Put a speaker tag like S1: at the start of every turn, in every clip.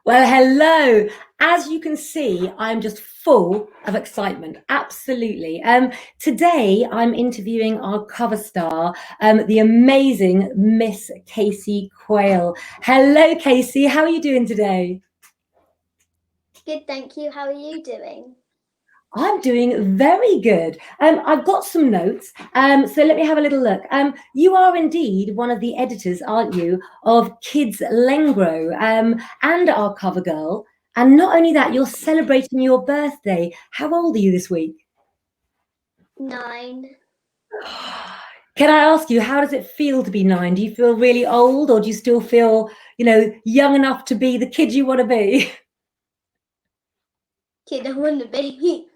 S1: Well, hello. As you can see, I'm just full of excitement. Absolutely. Today, I'm interviewing our cover star, the amazing Miss Kacey Quayle. Hello, Kacey. How are you doing today?
S2: Good, thank you. How are you doing?
S1: I'm doing very good. I've got some notes, so let me have a little look. You are indeed one of the editors, aren't you, of Kidz Lengro, and our cover girl. And not only that, you're celebrating your birthday. How old are you this week?
S2: 9.
S1: Can I ask you, how does it feel to be 9? Do you feel really old, or do you still feel, young enough to be the kid you want to be?
S2: Kid, I want to be.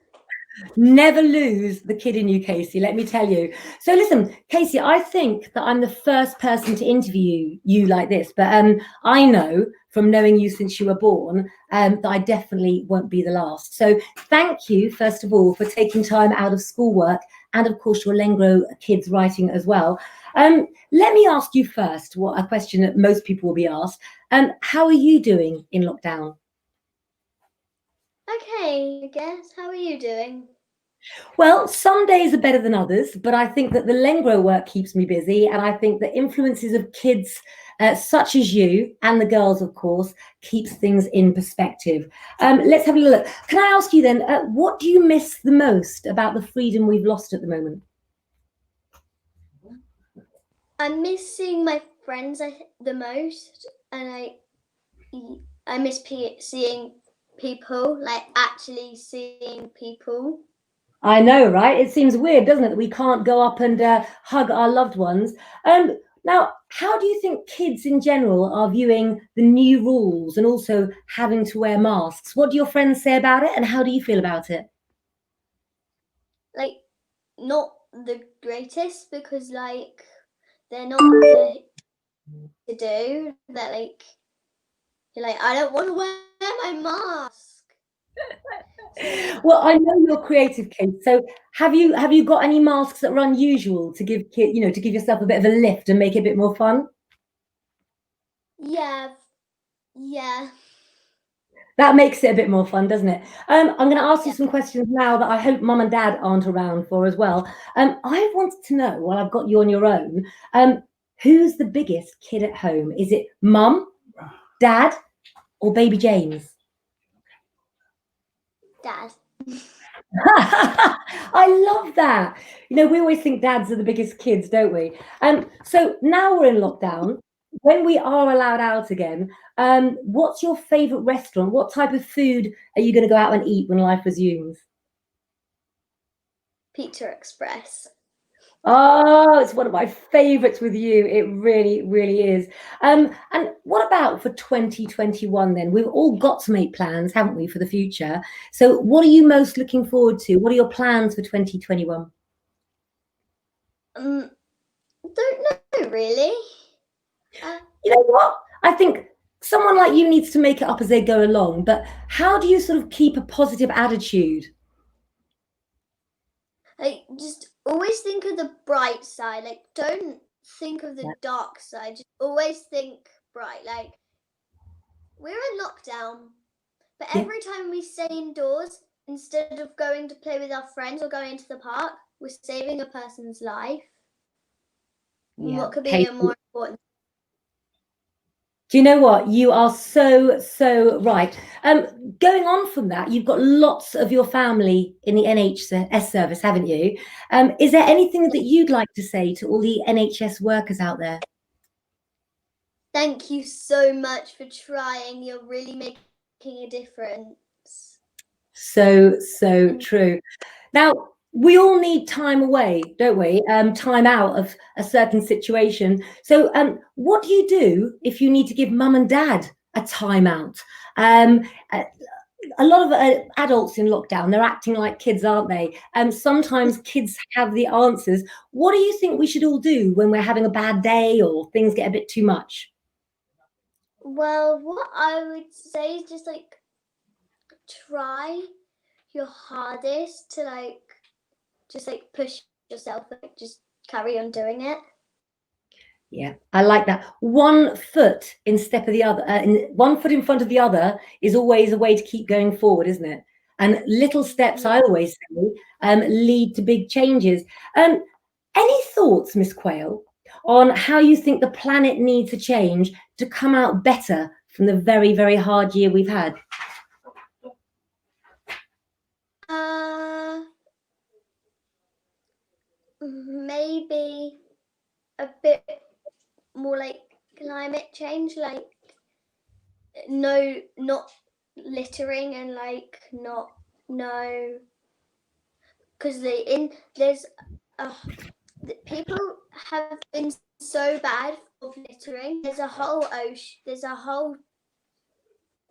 S1: Never lose the kid in you, Kacey, let me tell you. So listen, Kacey, I think that I'm the first person to interview you like this, but I know from knowing you since you were born that I definitely won't be the last. So thank you, first of all, for taking time out of schoolwork and, of course, your Lengro kids writing as well. Let me ask you first a question that most people will be asked. How are you doing in lockdown?
S2: Okay, I guess. How are you doing?
S1: Well, some days are better than others, but I think that the Lengro work keeps me busy, and I think the influences of kids such as you and the girls, of course, keeps things in perspective. Let's have a look. Can I ask you then, what do you miss the most about the freedom we've lost at the moment?
S2: I'm missing my friends the most, and I miss seeing people, like actually seeing people.
S1: I know, right? It seems weird, doesn't it, that we can't go up and hug our loved ones. Now, how do you think kids in general are viewing the new rules and also having to wear masks? What do your friends say about it, and how do you feel about it?
S2: Like, not the greatest because, like, they're not to do. That you're like, I don't want to wear my mask.
S1: Well, I know you're creative, Kate. So have you got any masks that are unusual to give to give yourself a bit of a lift and make it a bit more fun?
S2: Yeah, yeah.
S1: That makes it a bit more fun, doesn't it? I'm going to ask you
S2: Yeah.
S1: some questions now that I hope Mum and Dad aren't around for as well. I wanted to know, while I've got you on your own, who's the biggest kid at home? Is it Mum, Dad, or baby James?
S2: Dad.
S1: I love that. We always think dads are the biggest kids, don't we? So now we're in lockdown. When we are allowed out again, what's your favourite restaurant? What type of food are you going to go out and eat when life resumes?
S2: Pizza Express.
S1: Oh, it's one of my favourites with you. It really, really is. And what about for 2021 then? We've all got to make plans, haven't we, for the future? So what are you most looking forward to? What are your plans for 2021?
S2: Don't know really.
S1: You know what? I think someone like you needs to make it up as they go along. But how do you sort of keep a positive attitude?
S2: Like, just always think of the bright side. Like, don't think of the dark side. Just always think bright. Like, we're in lockdown, but
S1: Yeah,
S2: every time we stay indoors, instead of going to play with our friends or going to the park, we're saving a person's life. And
S1: yeah.
S2: what could be
S1: Kate,
S2: a more important?
S1: do you know what? You are so, so right. Going on from that, you've got lots of your family in the NHS service, haven't you? Is there anything that you'd like to say to all the NHS workers out there?
S2: Thank you so much for trying. You're really making a difference.
S1: So, so
S2: And
S1: true. Now, we all need time away, don't we? Time out of a certain situation. So, what do you do if you need to give mum and dad a time out? Um, a, a lot of adults in lockdown, they're acting like kids, aren't they? Sometimes kids have the answers. What do you think we should all do when we're having a bad day or things get a bit too much?
S2: well, what I would say is just like try your hardest to just like push yourself, like just carry on doing it.
S1: Yeah, I like that. 1 foot in step of the other, 1 foot in front of the other is always a way to keep going forward, isn't it? And little steps, I always say, lead to big changes. Any thoughts, Miss Quayle, on how you think the planet needs to change to come out better from the very, very hard year we've had?
S2: Maybe a bit more like climate change, like not littering and like not no, because there's people have been so bad of littering. There's a whole ocean. There's a whole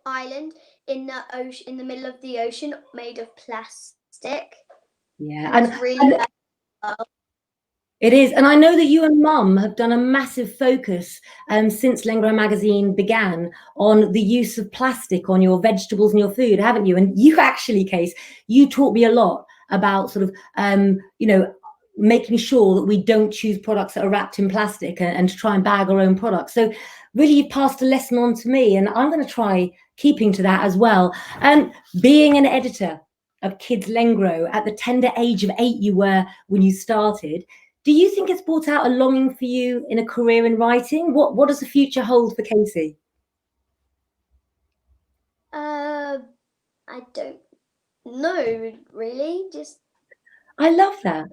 S2: island in the ocean, in the middle of the ocean, made of plastic.
S1: Yeah,
S2: and it's really bad.
S1: It is. And I know that you and Mum have done a massive focus since Lengro magazine began on the use of plastic on your vegetables and your food, haven't you? And you actually, Case, you taught me a lot about sort of, making sure that we don't choose products that are wrapped in plastic and to try and bag our own products. So really, you've passed a lesson on to me, and I'm going to try keeping to that as well. And being an editor of Kidz Lengro at the tender age of 8 you were when you started, do you think it's brought out a longing for you in a career in writing? What does the future hold for Kacey?
S2: I don't know, really. Just
S1: I love that.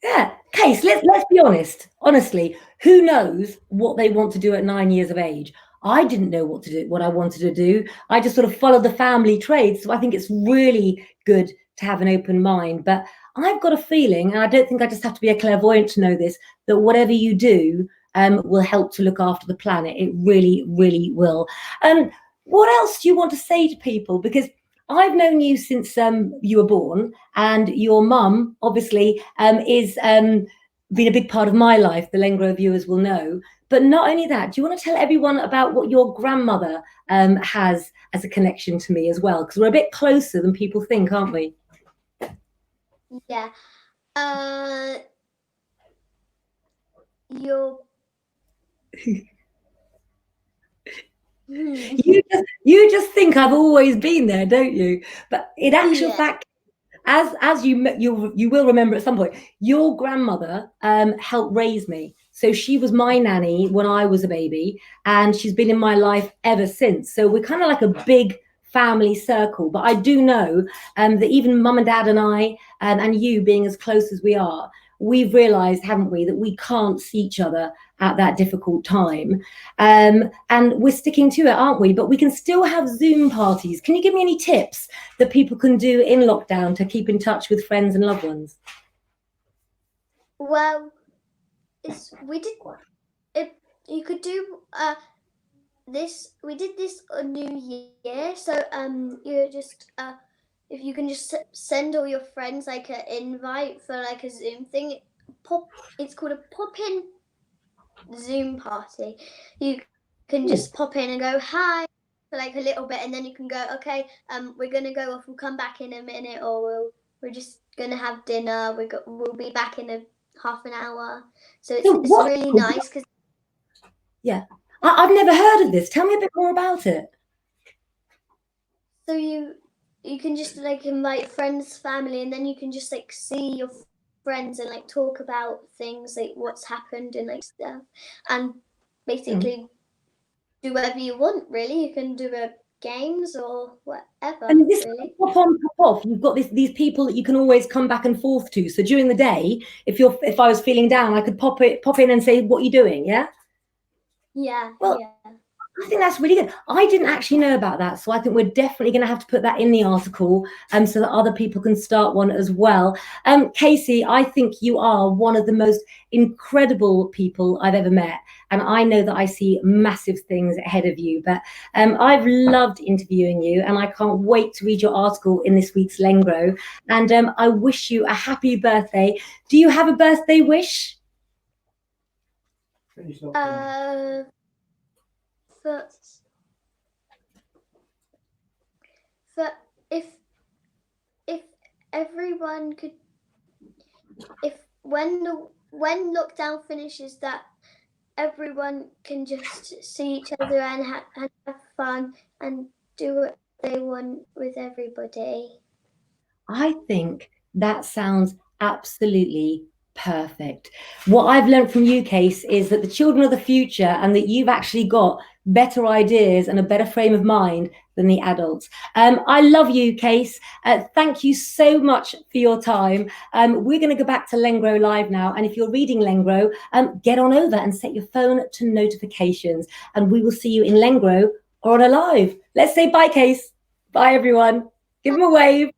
S1: Yeah, Case, let's be honest. Honestly, who knows what they want to do at 9 years of age? I didn't know what I wanted to do. I just sort of followed the family trade. So I think it's really good to have an open mind. But I've got a feeling, and I don't think I just have to be a clairvoyant to know this, that whatever you do will help to look after the planet. It really, really will. What else do you want to say to people? Because I've known you since you were born, and your mum obviously is been a big part of my life. The Lengro viewers will know. But not only that, do you want to tell everyone about what your grandmother has as a connection to me as well? Because we're a bit closer than people think, aren't we?
S2: Yeah. Your
S1: You just think I've always been there, don't you? But in actual fact, as you will remember at some point, your grandmother helped raise me. So she was my nanny when I was a baby, and she's been in my life ever since. So we're kind of like a big family circle. But I do know that even mum and dad and I, and you being as close as we are, we've realized, haven't we, that we can't see each other at that difficult time. And we're sticking to it, aren't we? But we can still have Zoom parties. Can you give me any tips that people can do in lockdown to keep in touch with friends and loved ones?
S2: Well, you could do this. We did this on New Year, so you just if you can just send all your friends like an invite for like a Zoom thing. It's called a pop-in Zoom party. You can just pop in and go hi for like a little bit, and then you can go, okay, we're gonna go off. We'll come back in a minute, or we're just gonna have dinner. We'll be back in a half an hour. So it's really nice because
S1: I've never heard of this. Tell me a bit more about it.
S2: So you can just like invite friends, family, and then you can just like see your friends and like talk about things like what's happened and like stuff, and basically do whatever you want. Really, you can do games or whatever.
S1: And this
S2: really.
S1: pop on, pop off. You've got these people that you can always come back and forth to. So during the day, if I was feeling down, I could pop in and say, "What are you doing?" Yeah.
S2: Yeah.
S1: Well,
S2: yeah.
S1: I think that's really good. I didn't actually know about that, so I think we're definitely going to have to put that in the article, so that other people can start one as well. Kacey, I think you are one of the most incredible people I've ever met, and I know that I see massive things ahead of you. But I've loved interviewing you, and I can't wait to read your article in this week's Lengro. And I wish you a happy birthday. Do you have a birthday wish?
S2: For if everyone could, if when the when lockdown finishes, that everyone can just see each other and have fun and do what they want with everybody.
S1: I think that sounds absolutely perfect. What I've learned from you, Case, is that the children are the future and that you've actually got better ideas and a better frame of mind than the adults. I love you, Case. Thank you so much for your time. We're going to go back to Lengro Live now. And if you're reading Lengro, get on over and set your phone to notifications. And we will see you in Lengro or on a live. Let's say bye, Case. Bye, everyone. Give them a wave.